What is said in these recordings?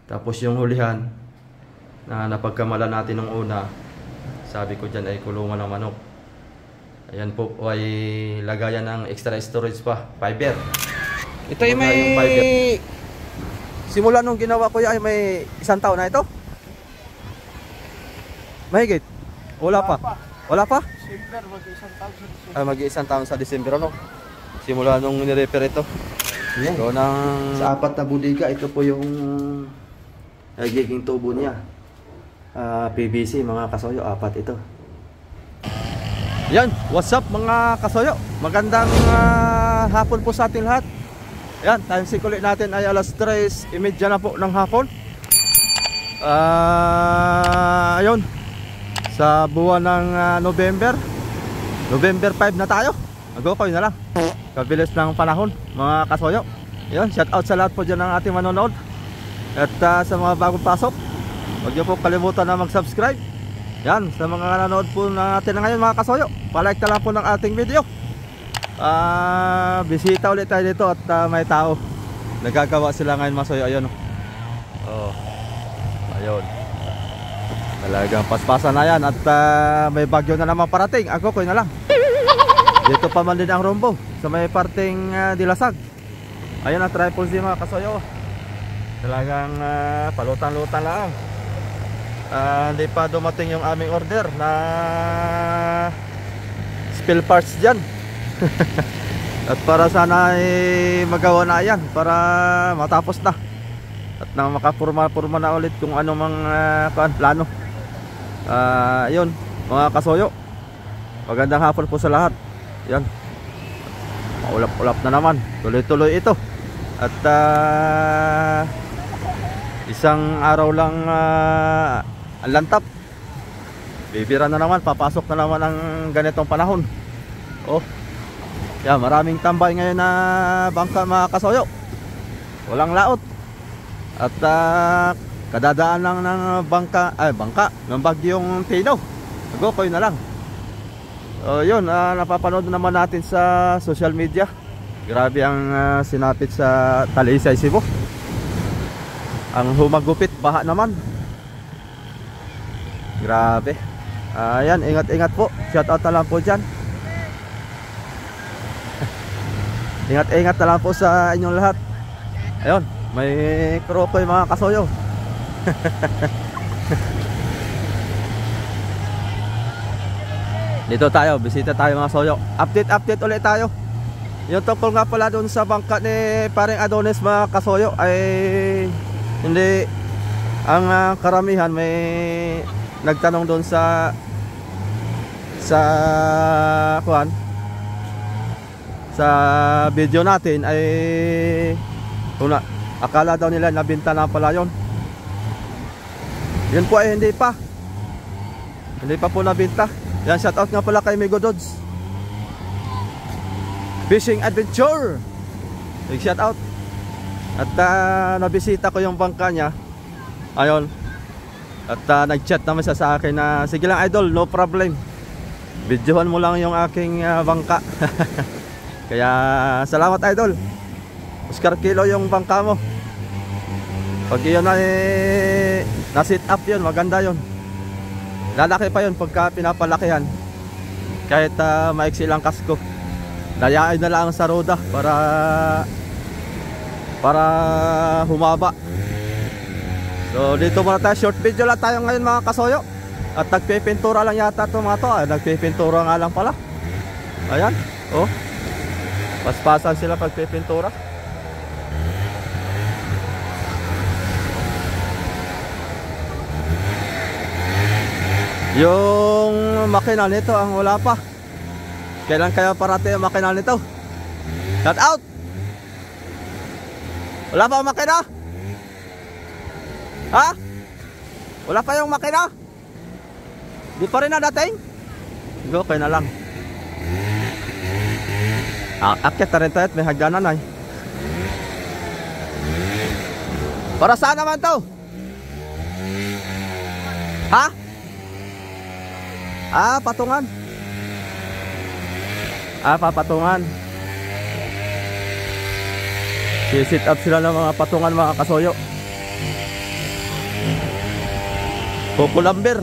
Tapos yung hulihan na napagkamala natin nung una, sabi ko dyan ay kulungan ng manok. Ayan po ay lagayan ng extra storage pa, fiber. Ito ay may simula nung ginawa ko ay may 1 taon na ito. Mahigit? Wala pa. Wala pa? December, mag-1 taon sa December. Ay, mag-1 taon sa December ano? Simula nung nirepair ito. Ayan. So, Sa 4 na budiga, ito po yung nagiging tubo niya. PVC mga kasoyo, 4 ito. yan, what's up mga kasoyo? Magandang hapon po sa ating lahat. Yan, time sync ulit natin ay alas 3:30 na po ng hapon. Ayun, sa buwan ng November 5 na tayo. Mag-okay na lang. Kabilis ng panahon mga kasoyo. Yan, shout out sa lahat po dyan ng ating manonood. At sa mga bagong pasok, huwag niyo po kalimutan na mag-subscribe. Yan, sa mga nanonood po natin na ngayon mga kasoyo, palike na lang po ng ating video. Bisita ulit tayo dito at may tao. Nagagawa sila ngayon mga kasoyo. Ayun. Oh. Ayun. Talagang paspasan na yan. At may bagyo na naman parating. Ako koy na lang. Dito pa man din ang rumbo sa may parting Dilasag. Ayun ang triple Z mga kasoyo. Talagang palutan-lutan lang. Hindi pa dumating yung aming order na spill parts dyan. At para sana ay magawa na yan, para matapos na at nang makapurma-purma na ulit kung ano mang plano. Yun mga kasoyo, magandang hapon po sa lahat. Yan, maulap-ulap na naman, tuloy-tuloy ito. At isang araw lang ang lantap, bibira na naman, papasok na naman ang ganitong panahon. Oh, yan, maraming tambay ngayon na bangka mga kasoyo, walang laot. At kadadaan lang ng bangka ng bagyong Tino. Nag-okay na lang. Yun, napapanood naman natin sa social media. Grabe ang sinapit sa Talisay, Cebu. Ang humagupit, baha naman. Grabe. Ayan, ingat-ingat po. Shout out na lang po dyan. Ingat-ingat na lang po sa inyong lahat. Ayun, may krokoy mga kasoyo. Dito tayo, bisita tayo mga kasoyo. Update ulit tayo. Yung tungkol nga pala doon sa bangka ni paring Adonis mga kasoyo ay hindi, ang karamihan may nagtanong doon sa kuan, sa video natin ay akala daw nila nabenta na pala yun. Yun po ay hindi pa po nabenta. Yan, shout out nga pala kay Migo Dods Fishing Adventure, big shout out. At nabisita ko yung bangka niya. Ayun. At nag-chat naman siya sa akin na sige lang idol, no problem, videohan mo lang yung aking bangka. Kaya salamat idol. Oscar Kilo yung bangka mo. Pag yun na sit up yun, maganda yun. Lalaki pa yun pagka pinapalakihan. Kahit maiksi lang kasko, dayain na lang sa roda para humaba. So dito muna tayo, short video lang tayo ngayon mga kasoyo. At nagpipintura lang yata ito mga to. Nagpipintura nga lang pala. Ayan, oh, paspasan sila pagpipintura. Yung makina nito ang wala pa. Kailan kaya parati ang makina nito? Shout out! Wala pa ang makina? Ha? Wala pa yung makina? Di pa rin nadating? Okay na lang. Akyat na rin tayo at may hagdanan ay. Para saan naman to? Ha? Patungan. Papatungan. Sisit up sila ng mga patungan mga kasoyo. Coco lumber.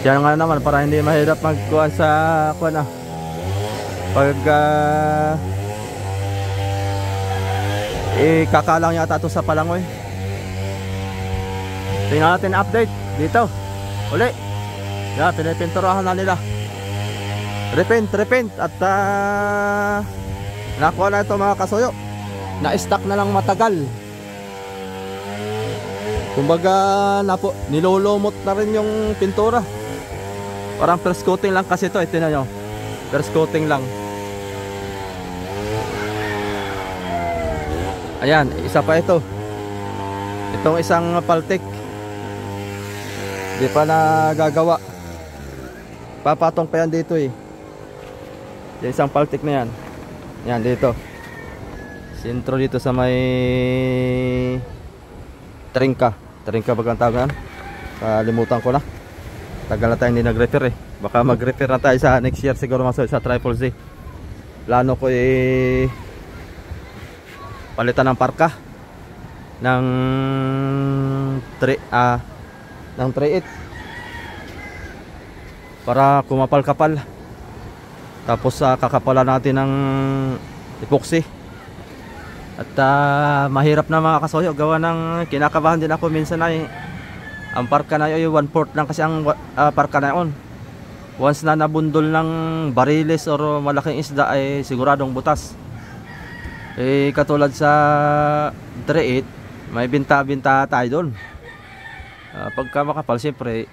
Yan nga naman para hindi mahirap magkuha sa kuha na. Pag kakalang yata ito sa palangoy. Tingnan natin update dito. Uli. Yan, pinipinturahan na nila. Repent at nakuha na ito mga kasuyo. Na-stock na lang matagal. Kumbaga nilulumot na rin yung pintura. Parang first coating lang kasi ito. Ito na nyo. First coating lang. Ayan, isa pa ito. Itong isang paltik. Di pa nagagawa. Papatong pa yan dito eh. Yung isang paltik na yan. Yan dito. Sintro dito sa may Trinka. Trinka bagang tawag yan. Kalimutan ko na. Tagal na tayo hindi nag-repair eh. Baka mag-repair na tayo sa next year siguro masuk sa Triple Z. Plano ko eh palitan ng parka ng 3.8 para kumapal-kapal. Tapos kakapalan natin ng epoxy. At mahirap na mga kasuyo gawa ng kinakabahan din ako minsan ay ang parka na yun 1/4 lang kasi ang parka na yun. Once na nabundol ng bariles or malaking isda ay siguradong butas. Katulad sa 3.8 may binta-binta tayo doon. Pagka makapal siyempre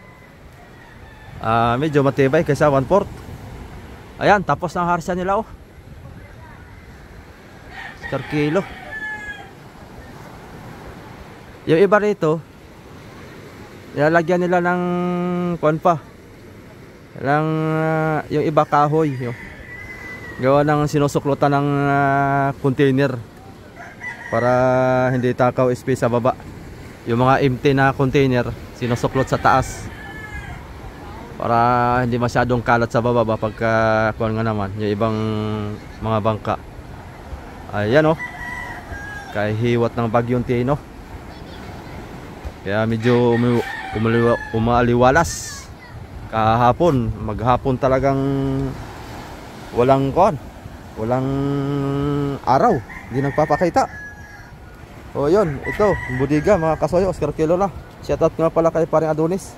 medyo matibay kaysa 1/4. Ayan, tapos na ang harsya nila oh. Per kilo. Yung iba rito nilalagyan nila ng kuwan pa. Yung iba kahoy. Gawa ng sinusuklutan ng container para hindi takaw space sa baba. Yung mga empty na container sinusuklot sa taas para hindi masyadong kalat sa baba pagka kuwan nga naman yung ibang mga bangka. Ayan oh. Kay hiwat ng bagyong Tino. Kaya medyo umaliwalas kahapon. Maghapon talagang walang kon, walang araw, hindi nagpapakita. O yun, ito budiga mga kasoyo, Oscar Kilo na. Shoutout nga pala kay paring Adonis.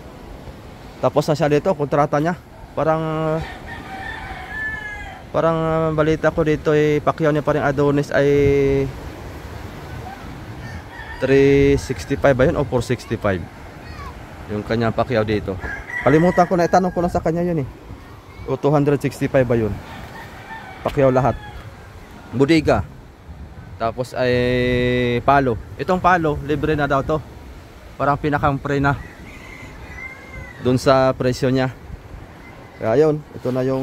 Tapos na siya dito, kontrata niya. Parang balita ko dito pakyaw niya paring Adonis ay 365 ba yun o 465 yung kanyang pakyaw dito. Kalimutan ko na, itanong ko na sa kanya yun o 265 ba yun pakyaw lahat. Budiga. Tapos ay palo. Itong palo libre na daw to. Parang pinakang pre na dun sa presyo niya. Kaya yun, ito na yung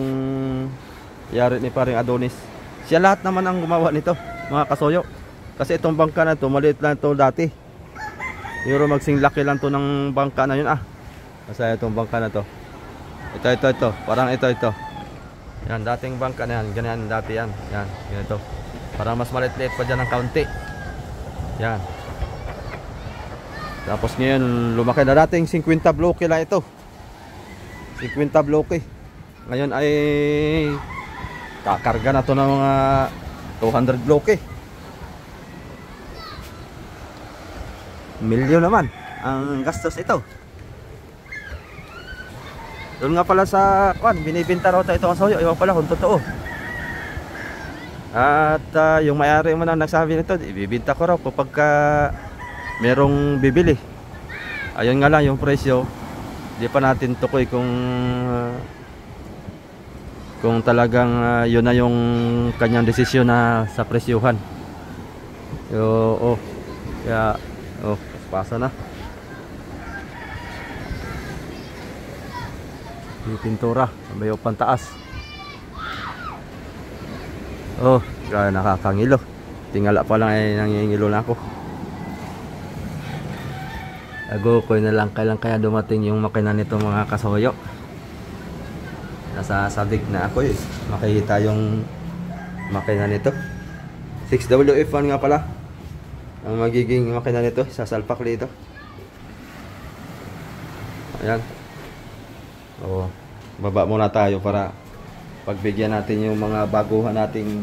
yari ni paring Adonis. Siya lahat naman ang gumawa nito mga kasoyo. Kasi itong bangka na to, maliit lang to dati. Pero magsing laki lang to ng bangka na yun Masaya itong bangka na to. Ito. Parang ito. Yan, dating bangka na yan. Ganyan dati yan. Yan, ganito. Parang mas maliit-liit pa dyan ng kaunti. Yan. Tapos ngayon, lumaki na dating 50 bloke lang ito. 50 bloke. Ngayon ay kakarga na to ng mga 200 bloke. Milyon naman ang gastos ito. Doon nga pala sa binibinta raw ito ang soyo. Iwan pala kung totoo. At yung may-ari mo na nagsabi nito, ibibinta ko raw kapag merong bibili. Ayun nga lang yung presyo. Di pa natin tukoy kung talagang yun na yung kanyang desisyon na sa presyuhan. Kaya pasa na. Yung pintura may pantaas. Grabe nakakangilo. Tingala pa lang ay nangingilo na ako. Agokoy na lang kailan kaya dumating yung makina nito mga kasoyo. Nasa sabik na ako makikita yung makina nito. 6WF1 nga pala ang magiging makina nito, sasalpak dito. Ayan. O, baba muna tayo para pagbigyan natin yung mga baguhan nating,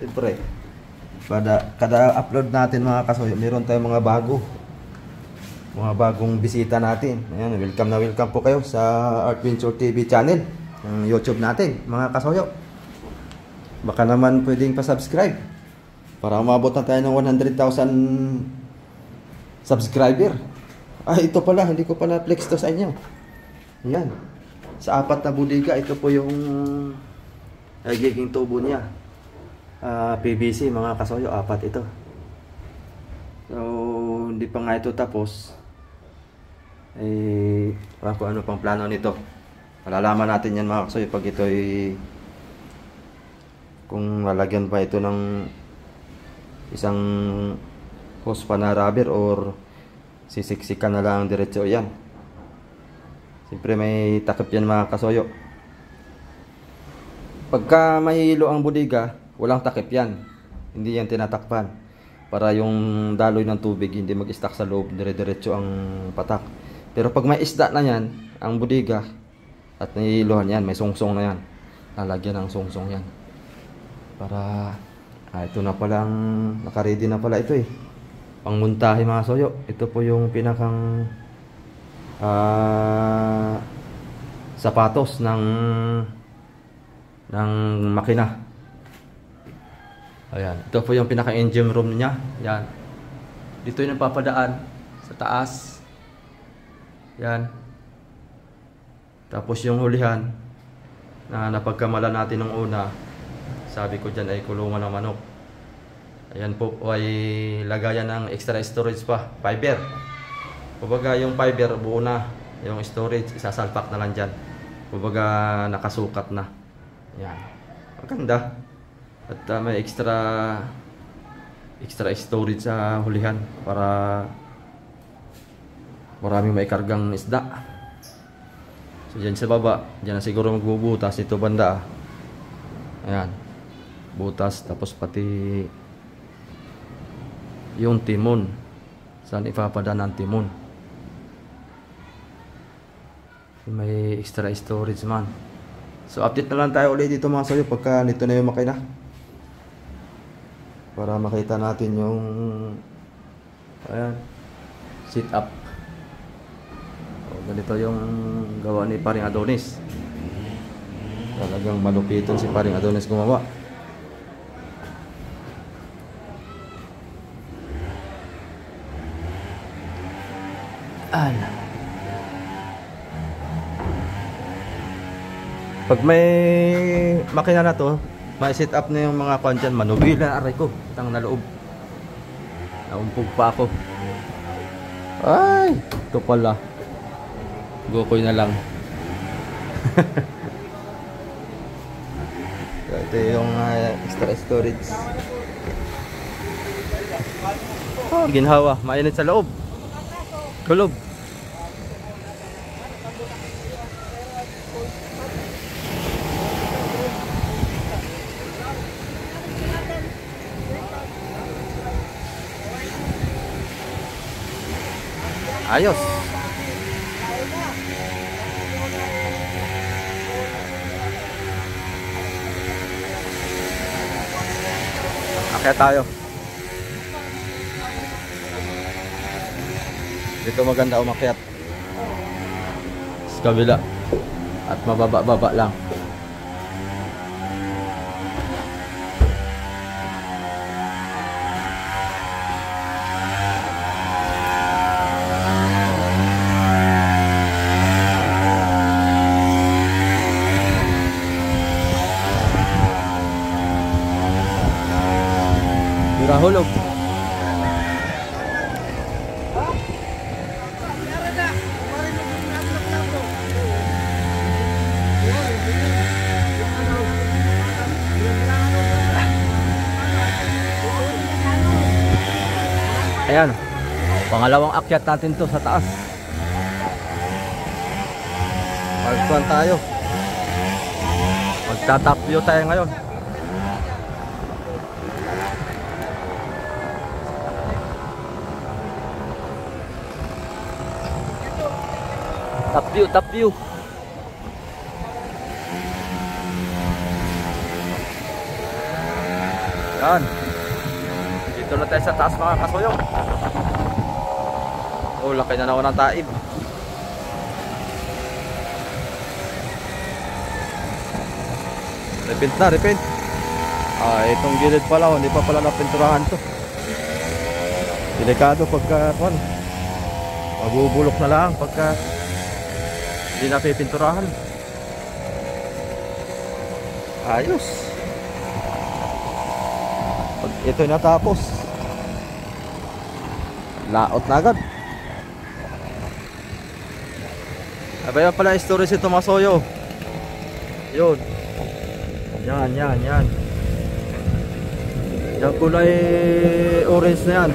siyempre, kada upload natin mga kasoyo, meron tayong mga bagong bisita natin. Ayan, welcome po kayo sa Artventure TV channel, ng YouTube natin mga kasoyo. Baka naman pwedeng pa-subscribe para umabot na tayo ng 100,000 subscriber. Ito pala, hindi ko pala flex to sa inyo. Yan. Sa 4 na budiga, ito po yung nagiging tubo niya. PVC mga kasoyo, 4 ito. So, hindi pa nga ito tapos. Kung ano pang plano nito. Malalaman natin yan mga kasoyo pag ito kung lalagyan pa ito ng isang hose pa na rubber or sisiksikan na lang diretso yan. Siyempre may takip yan mga kasoyo. Pagka mahilo ang budiga, walang takip yan. Hindi yan tinatakpan para yung daloy ng tubig hindi mag-stuck sa loob, dire-diretso ang patak. Pero pag may isda na yan ang budiga at nahihiluhan yan, may sungsong na yan, lalagyan ng sungsong yan para ito na palang nakaready na pala ito pangmuntahe mga soyo. Ito po yung pinakang sapatos ng makina. Ayan, ito po yung pinaka engine room niya. Yan. Dito yung napapadaan sa taas. Yan. Tapos yung hulihan na napagkamala natin nung una, sabi ko dyan ay kulungan ng manok. Ayan po ay lagayan ng extra storage pa, fiber. Kumbaga yung fiber buo na, yung storage isasalpak na lang dyan. Kumbaga nakasukat na. Ayan. Maganda. At may extra storage sa hulihan para maraming maikargang isda. So dyan sa baba, dyan na siguro magbubutas ito banda. Ayan, butas, tapos pati yung timon, saan ipapadaan ang timon. May extra storage man. So update na lang tayo ulit dito mga soyo pagka nito na yung makina, para makita natin yung ayan, sit up. Ganito yung gawa ni Paring Adonis. Talagang malupiton si Paring Adonis gumawa. Pag may makina na to, may sit up na yung mga kwan dyan. Manubila, aray ko, itang naloob. Naumpog pa ako. Ay, ito pala. Gokoy na lang. Ito yung extra storage. Ginhawa, mainit sa loob. Kulob. Ayos. Akyat tayo. Dito maganda umakyat. Sa kabila. At mababa-baba lang. Hulog. Ayan, pangalawang akyat natin to sa taas. Magtuan tayo. Magtatap view tayo ngayon. view, top view. Yan. Dito na tayo sa taas mga kasoyong. Oh, laki na naman ng taib. Repent na, repent. Itong gilid pala, hindi pa pala napinturahan to. Delikado pagka mabubulok na lang pagka hindi na pipinturahan. Ayos. Pag ito natapos, laot na agad. Abaya pala storage ito Masoyo. Yun. Yan. Yung kulay orange na yan,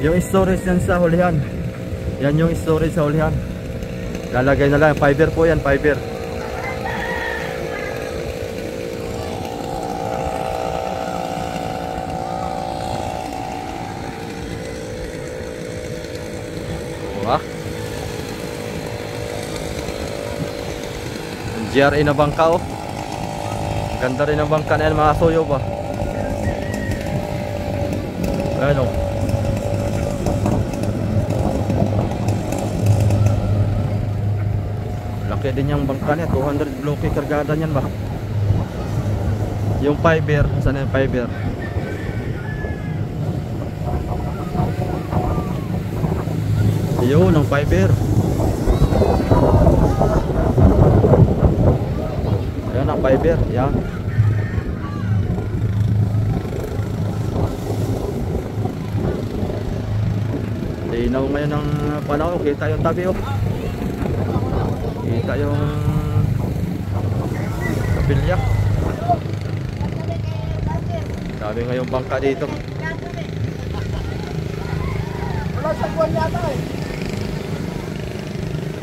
yung storage yan sa hulihan. Yan yung storage sa hulihan. Lalagay na lang, fiber po yan, fiber. Wah. GRA na bangka oh. Ganda rin ang bangka na yan mga soyo ba. Ayan oh. Laki din yung bangka niya, 200 bloke kargada niyan ba. Yung fiber, saan yung fiber? Yun ang fiber. Ayan ang fiber, yan. Linaw ngayon ng panahon, kita yung tabi oh. Kita yung kapilya. Sabi nga yung bangka dito. Wala sa buwan yata eh.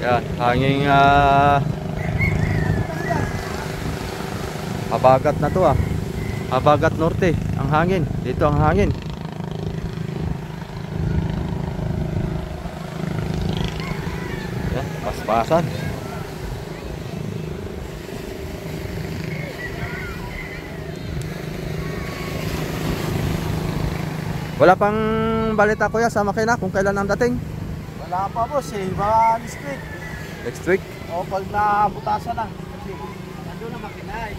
Yan, hanging Habagat na to ah. Habagat Norte ang hangin. Dito ang hangin. Yan, paspasan. Wala pang balita kuya sa makina kung kailan ang dating? Wala pa boss eh. Baka next week. Next week? O pag nabutasan na. Kasi nandun na makina.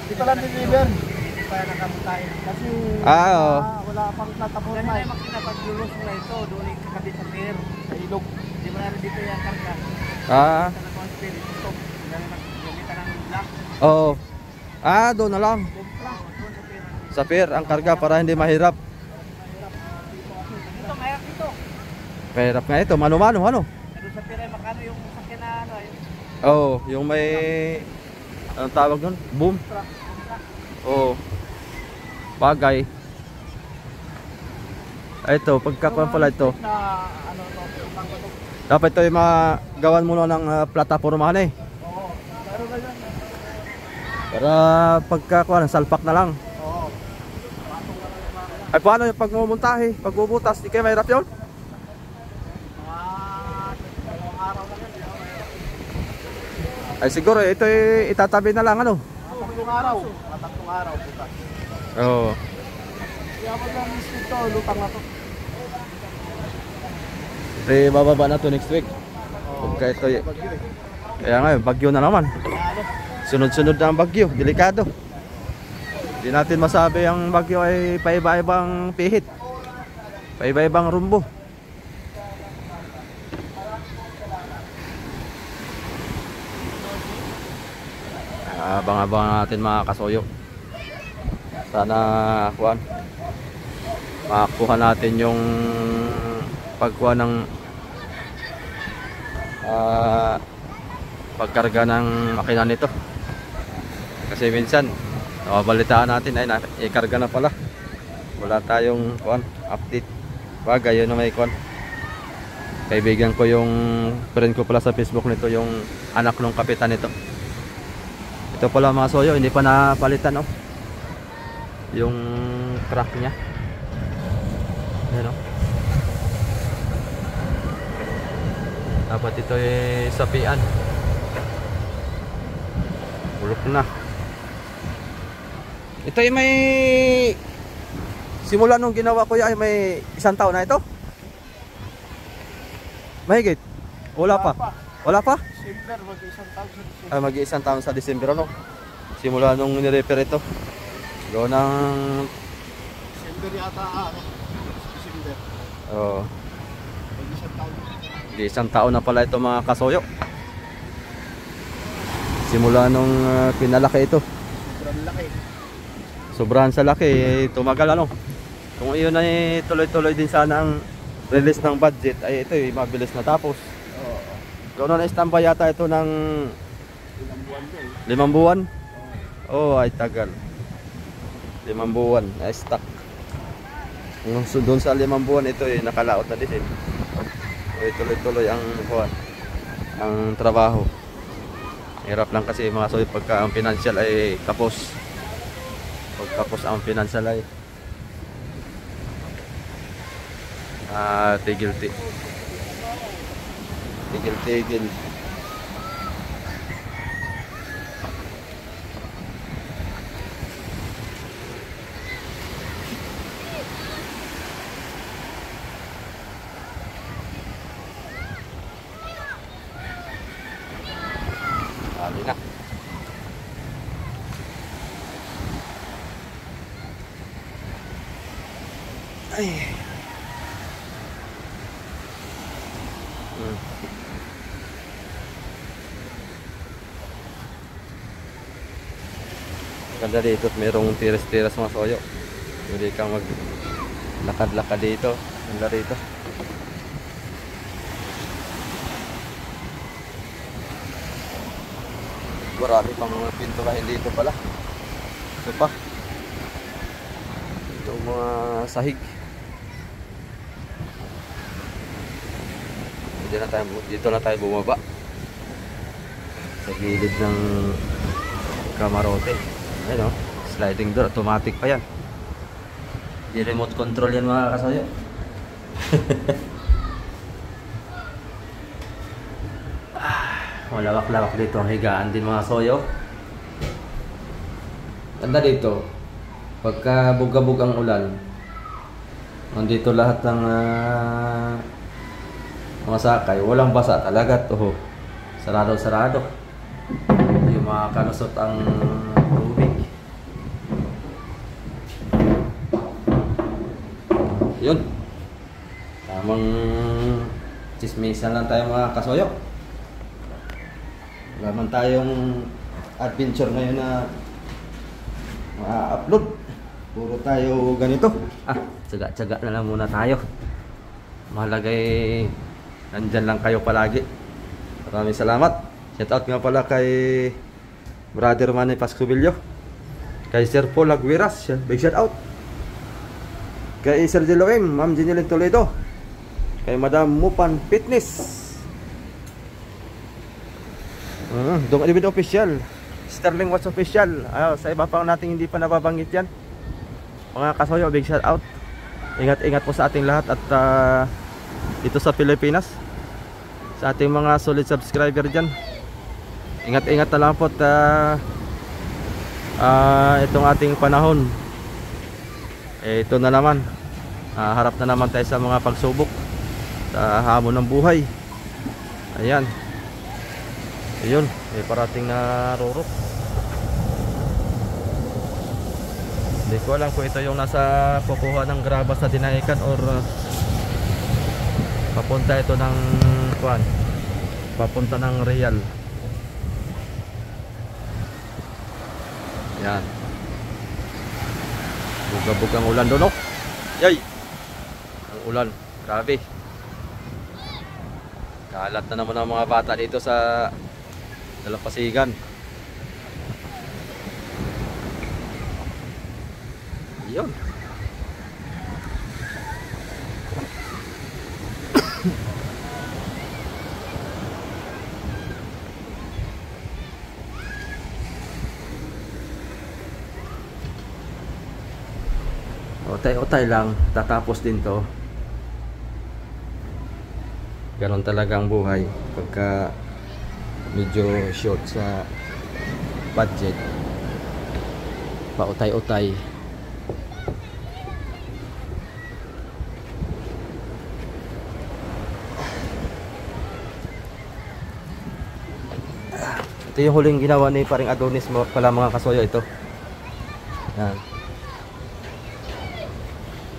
Dito lang deliver. Hindi pa nakabutay. Kasi wala pang natapos na. Ganun na makina pag lulos mo na ito. Doon yung kakabit sa pier. Sa ilog. Hindi mo na rin dito yung karga. Sa na-conspire. Ito. Gamitan ng black. Oo. Doon na lang. Sa pier ang karga para hindi mahirap. Mahirap nga ito, mano-mano, ano? Doon sa pier ay makano yung sakyan na ano. Oo, yung may anong tawag nun? Boom. Oo. Bagay. Ito, pagkakuan pala ito. Dapat ito yung magawan mo ng platapormahan eh. Oo. Pero na yan. Para pagkakuan, salpak na lang. Oo. Ay paano yung pagmumuntahe? Pagbubutas, di kayo mahirap yun? Ay siguro ito itatabi na lang ano. Tatlong araw. Tatlong araw bukas. Oo. Kaya mo lang mismo ito, lutang na to. Bababa na to next week. Pagka ito kaya nga bagyo na naman. Sunod-sunod na ang bagyo, delikado. Hindi natin masabi ang bagyo ay paiba-ibang pihit. Paiba-ibang rumbo. Abang-abang natin mga kasoyo. Sana makakuha natin yung pagkuha ng pagkarga ng makina nito. Kasi minsan nababalitaan natin ay ikarga na pala. Wala tayong update. Bagay yun na may kaibigan ko yung friend ko pala sa Facebook nito, yung anak ng kapitan nito. Ito pala mga soyo, hindi pa napalitan oh. Yung crack niya. Ayan oh. Dapat ito ay sapian. Bulok na. Ito ay may simula nung ginawa ko ay may 1 taon na ito. Mahigit? Wala pa. Wala pa? December, mag-isang taon sa December. Ay, mag-1 taon sa December ano? Simula nung nirepair ito. Doon ng December yata, December. oh, Mag-isang taon. mag-1 taon na pala ito mga kasoyo. Simula nung pinalaki ito. Sobrang laki. Sobrahan sa laki, tumagal ano. Kung iyon ay tuloy-tuloy din sana ang release ng budget, ay ito ay mabilis na tapos. Oo. Ganoon na standby yata ito ng Ilang buwan din. 5 buwan. Oh, ay tagal. 5 buwan, ay stuck. Doon sa 5 buwan ito ay nakalaot na din. Tuloy-tuloy ang trabaho. Hirap lang kasi mga soy pagka ang financial ay kapos. Pagkapos ang financial ay tigil-tigil. Sabi na. Ay. Ganda dito at mayroong tiras-tiras mga soyo. Hindi kang mag lakad-lakad dito. Ganda dito. Marami pang mga pinturahin dito pala. Ito pa. Ito mga sahig. Dito na tayo bumaba. Sa gilid ng kamarote. Ayun o, sliding door, automatic pa yan. Di remote control yan mga kasoyo. Malawak-lawak dito ang higaan din mga soyo. Ganda dito. Pagka bugabog ang ulan, nandito lahat ng mga sakay, walang basa talaga to. Sarado-sarado. Yung mga kalusot ang tubig. Yun. Tamang chismisan lang tayo mga kasoyo. Wala man tayong adventure ngayon na ma-upload. Puro tayo ganito. Tsaga-tsaga na lang muna tayo. Mahalagay nandyan lang kayo palagi. Maraming salamat. Shout out nga pala kay Brother Manny Pascubillo, kay Sir Paul Aguiras, big shout out. Kay Sir Jeloem, Ma'am Jeneline Toledo, kay Madam Mupan Fitness, Dong David Official, Sterling Watch Official. Sa iba pang nating hindi pa nababanggit yan. Mga kasoyo, big shout out. Ingat-ingat po sa ating lahat at dito sa Pilipinas. Sa ating mga solid subscriber dyan. Ingat-ingat na lang po at itong ating panahon. Ito na naman. Harap na naman tayo sa mga pagsubok. Sa hamon ng buhay. Ayan. Ayun, may parating na rurok. Hindi ko alam kung ito yung nasa kukuha ng graba sa Dinahican or papunta ito ng kuan, papunta ng Real. Yan. Bugabog ang ulan doon, oh. Yay! Ang ulan, grabe. Kalat na naman ang mga bata dito sa Dalampasigan. Yun. Otay-otay lang, tatapos din to. Ganon talaga ang buhay pagka medyo short sa budget, pautay-utay. Ito yung huling ginawa ni paring Adonis mo pala mga kasoyo, ito. Yan.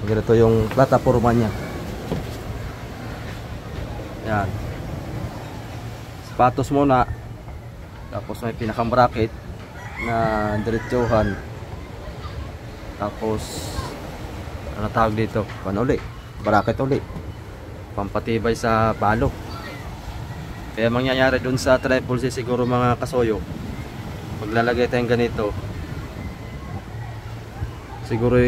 Ganito yung plataforma niya. Yan. Sapatos muna. Tapos may pinakang bracket na diretsuhan. Tapos ano tawag dito? Ano uli? Bracket uli. Pampatibay sa palo. Kaya mangyayari dun sa triple C siguro mga kasoyo, maglalagay tayong ganito, siguro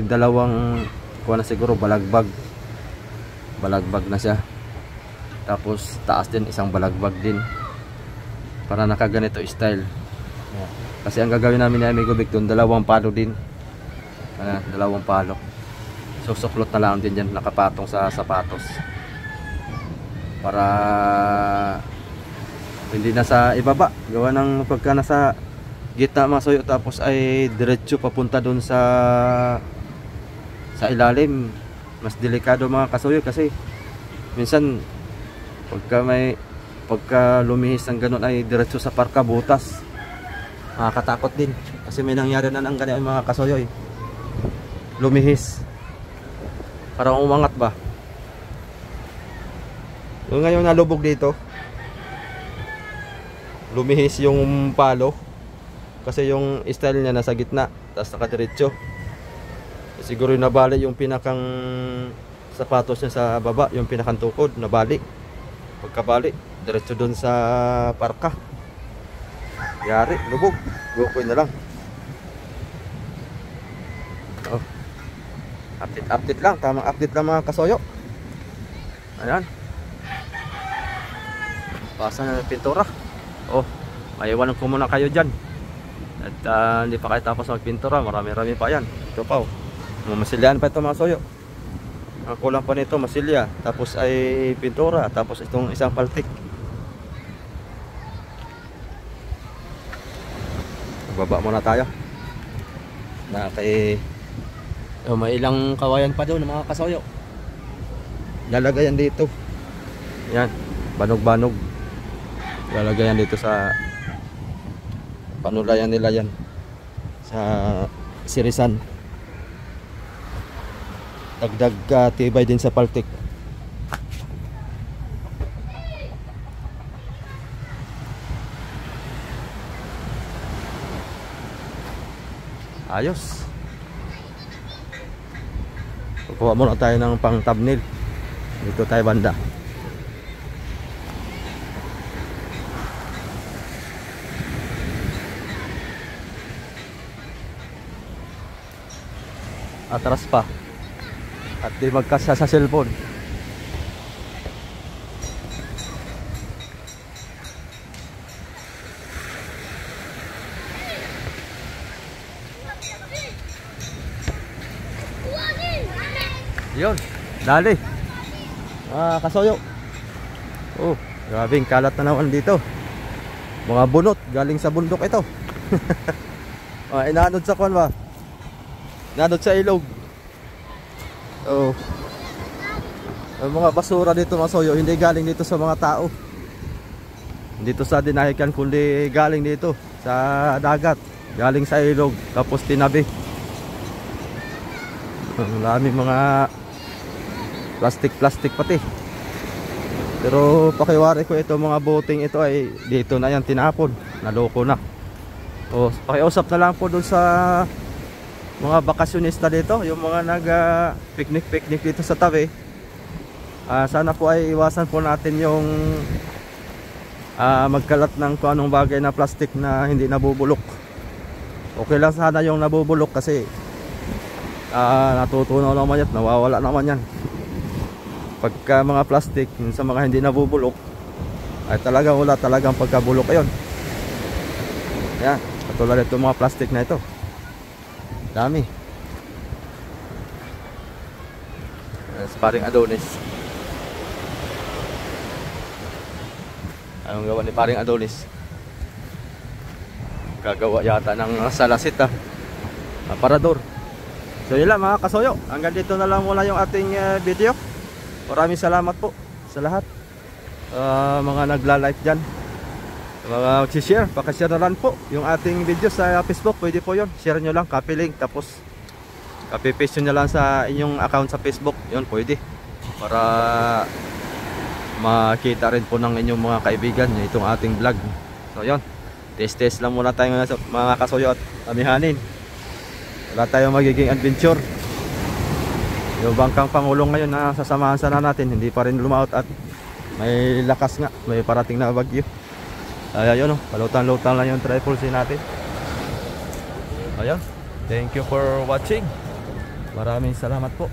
dalawang kuha na siguro, balagbag na siya. Tapos taas din isang balagbag din para nakaganito style. Kasi ang gagawin namin ni Amigo Vic dun, dalawang palo din. Dalawang palo. Susuklot na lang din dyan, nakapatong sa sapatos. Para hindi na sa ibaba, gawa ng pagka nasa gitna mga soyo, tapos ay diretso papunta dun sa ilalim, mas delikado mga kasoyo. Kasi minsan pagka lumihis ng ganun ay diretso sa parka, butas, nakakatakot din. Kasi may nangyari na ng ganyan mga kasoyo, lumihis, parang umangat ba. Yung ngayon nalubog dito, lumihis yung palo kasi yung style niya nasa gitna, tapos nakadiretso. Siguro yung nabali yung pinakang sapatos niya sa baba, yung pinakang tukod nabali. Pagkabali, diretso dun sa parka, yari, lubog. Gukoy na lang. Oh, update lang, tamang update lang mga kasoyo. Ayan, pasa na ng pintura. Oh, maiwanan ko muna kayo dyan. At hindi pa kayo tapos magpintura, marami-rami pa yan. Ito pa, mamasilyahan pa ito mga soyo. Ang kulang pa nito, masilya, tapos ay pintura, tapos itong isang paltik. Baba muna tayo. May ilang kawayan pa doon mga kasoyo. Lalagayan dito. Yan, banog-banog. Lalagayan dito sa panulayan nila yan, sa sirisan. Dagdag tibay din sa paltik. Ayos. Kukuha muna tayo ng pang thumbnail. Dito tayo banda. Atras pa. At di magkasya sa cellphone. Yun, dali. Kasoyo. Oh, grabing kalat na naman dito. Mga bunot galing sa bundok ito. Inaanod sa kwan ba? Inaanod sa ilog. Oh. Ang mga basura dito mga soyo, hindi galing dito sa mga tao. Dito sa dinahikan, kundi galing dito sa dagat, galing sa ilog, tapos tinabi. Ang daming mga plastic pati. Pero pakiwari ko ito, mga boating ito ay dito na yan tinapon, naloko na. O pakiusap na lang po dun sa mga bakasyonista dito, yung mga nag picnic dito sa tabi. Sana po ay iwasan po natin yung magkalat ng kung anong bagay na plastic na hindi nabubulok. Okay lang sana yung nabubulok kasi natutunaw naman yan, nawawala naman yan. Pagka mga plastic sa mga hindi nabubulok ay talagang wala talagang pagkabulok ayon. Yan, katulad ito mga plastic na ito, dami. Paring Adonis. Anong gawa ni paring Adonis? Gagawa yata ng salasit aparador. So yun lang mga kasoyo, hanggang dito na lang muna yung ating video. Maraming salamat po sa lahat, mga nagla-like dyan, mga mag-share, pakashare na lang po yung ating video sa Facebook. Pwede po yun, share nyo lang, copy link, tapos copy paste nyo lang sa inyong account sa Facebook. Yun pwede, para makita rin po ng inyong mga kaibigan itong ating vlog. So yun, test lang muna tayo mga kasoyo at amihanin. Wala tayong magiging adventure. Yung bangkang Pangulo ngayon na sasamahan sana natin, hindi pa rin lumaot at may lakas nga, may parating na bagyo. Ayun, palutan-lutan lang yung triple C natin. Ayun, thank you for watching. Maraming salamat po.